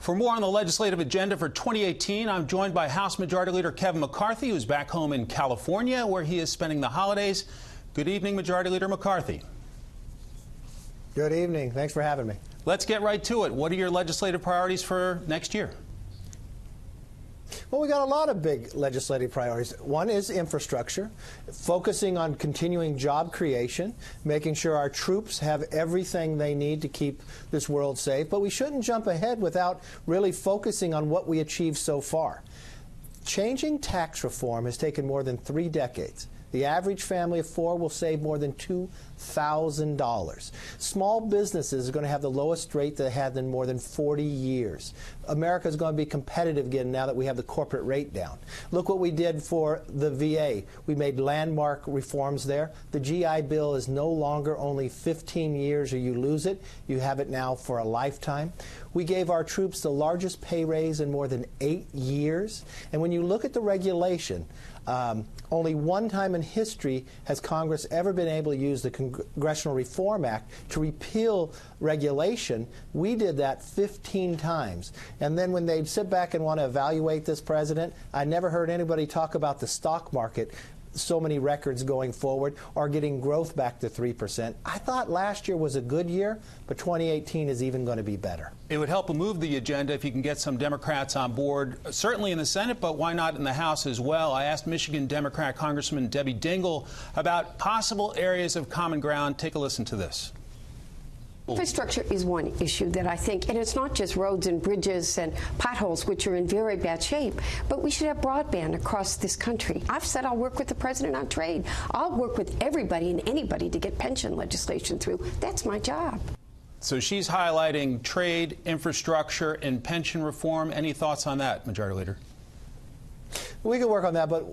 For more on the legislative agenda for 2018, I'm joined by House Majority Leader Kevin McCarthy, who's back home in California, where he is spending the holidays. Good evening, Majority Leader McCarthy. Good evening. Thanks for having me. Let's get right to it. What are your legislative priorities for next year? Well, we got a lot of big legislative priorities. One is infrastructure, focusing on continuing job creation, making sure our troops have everything they need to keep this world safe. But we shouldn't jump ahead without really focusing on what we achieved so far. Changing tax reform has taken more than 3 decades. The average family of 4 will save more than $2,000. Small businesses are going to have the lowest rate they had in more than 40 years. America is going to be competitive again now that we have the corporate rate down. Look what we did for the VA. We made landmark reforms there. The GI Bill is no longer only 15 years or you lose it. You have it now for a lifetime. We gave our troops the largest pay raise in more than 8 years. And when you look at the regulation, only one time in history has Congress ever been able to use the Congressional Reform Act to repeal regulation. We did that 15 times. And then when they'd sit back and want to evaluate this president, I never heard anybody talk about the stock market. So many records going forward, or getting growth back to 3%. I thought last year was a good year, but 2018 is even going to be better. It would help move the agenda if you can get some Democrats on board, certainly in the Senate, but why not in the House as well? I asked Michigan Democrat Congressman Debbie Dingell about possible areas of common ground. Take a listen to this. Infrastructure is one issue that I think, and it's not just roads and bridges and potholes, which are in very bad shape, but we should have broadband across this country. I've said I'll work with the president on trade. I'll work with everybody and anybody to get pension legislation through. That's my job. So she's highlighting trade, infrastructure, and pension reform. Any thoughts on that, Majority Leader? We could work on that, but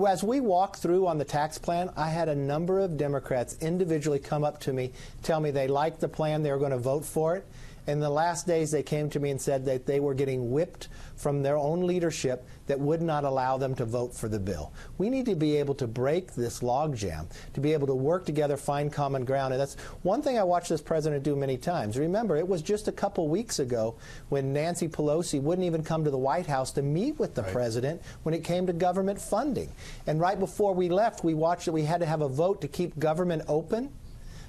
as we walked through on the tax plan, I had a number of Democrats individually come up to me, tell me they liked the plan, they were going to vote for it. In the last days, they came to me and said that they were getting whipped from their own leadership that would not allow them to vote for the bill. We need to be able to break this logjam, to be able to work together, find common ground. And that's one thing I watched this president do many times. Remember, it was just a couple weeks ago when Nancy Pelosi wouldn't even come to the White House to meet with the president when it came to government funding. And right before we left, we watched that we had to have a vote to keep government open.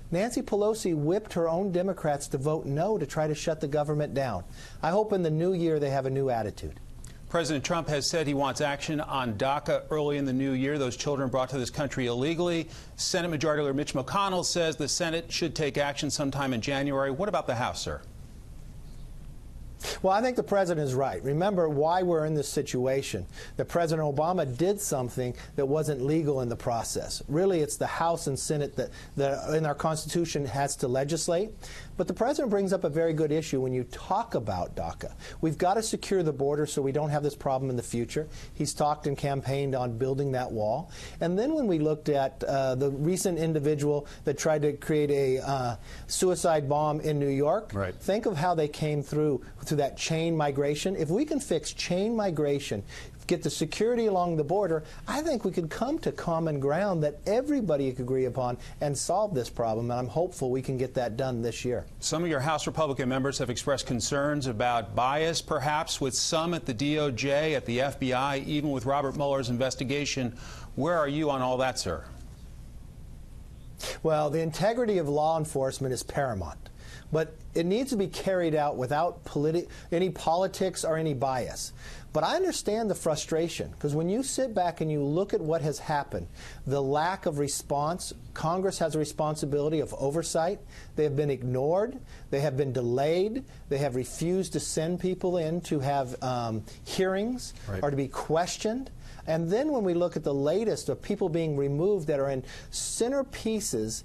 Nancy Pelosi whipped her own Democrats to vote no to try to shut the government down. I hope in the new year they have a new attitude. President Trump has said he wants action on DACA early in the new year, those children brought to this country illegally. Senate Majority Leader Mitch McConnell says the Senate should take action sometime in January. What about the House, sir? Well, I think the president is right. Remember why we're in this situation. That President Obama did something that wasn't legal in the process. Really, it's the House and Senate that in our Constitution has to legislate. But the president brings up a very good issue when you talk about DACA. We've got to secure the border so we don't have this problem in the future. He's talked and campaigned on building that wall. And then when we looked at the recent individual that tried to create a suicide bomb in New York, think of how they came through that chain migration. If we can fix chain migration, get the security along the border, I think we could come to common ground that everybody could agree upon and solve this problem, and I'm hopeful we can get that done this year. Some of your House Republican members have expressed concerns about bias, perhaps, with some at the DOJ, at the FBI, even with Robert Mueller's investigation. Where are you on all that, sir? Well, the integrity of law enforcement is paramount. But it needs to be carried out without any politics or any bias. But I understand the frustration, because when you sit back and you look at what has happened, the lack of response, Congress has a responsibility of oversight. They have been ignored. They have been delayed. They have refused to send people in to have hearings or to be questioned. And then when we look at the latest of people being removed that are in centerpieces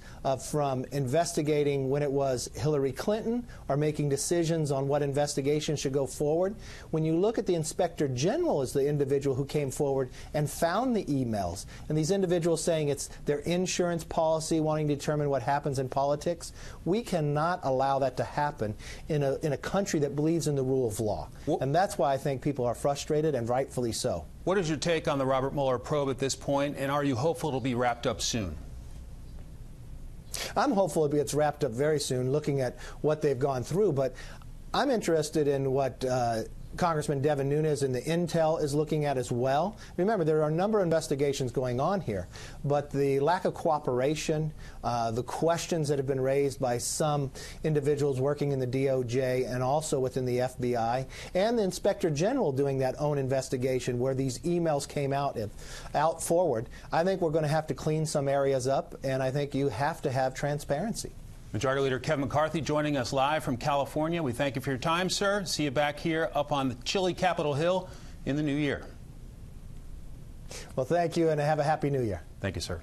from investigating when it was Hillary Clinton or making decisions on what investigation should go forward, when you look at the Inspector General as the individual who came forward and found the emails, and these individuals saying it's their insurance policy wanting to determine what happens in politics, we cannot allow that to happen in a country that believes in the rule of law. And that's why I think people are frustrated, and rightfully so. What is your take on the Robert Mueller probe at this point, and are you hopeful it'll be wrapped up soon? I'm hopeful it gets wrapped up very soon, looking at what they've gone through, but I'm interested in what Congressman Devin Nunes and the Intel is looking at as well. Remember, there are a number of investigations going on here, but the lack of cooperation, the questions that have been raised by some individuals working in the DOJ and also within the FBI, and the Inspector General doing that own investigation where these emails came out forward, I think we're going to have to clean some areas up, and I think you have to have transparency. Majority Leader Kevin McCarthy joining us live from California. We thank you for your time, sir. See you back here up on the chilly Capitol Hill in the new year. Well, thank you, and have a happy new year. Thank you, sir.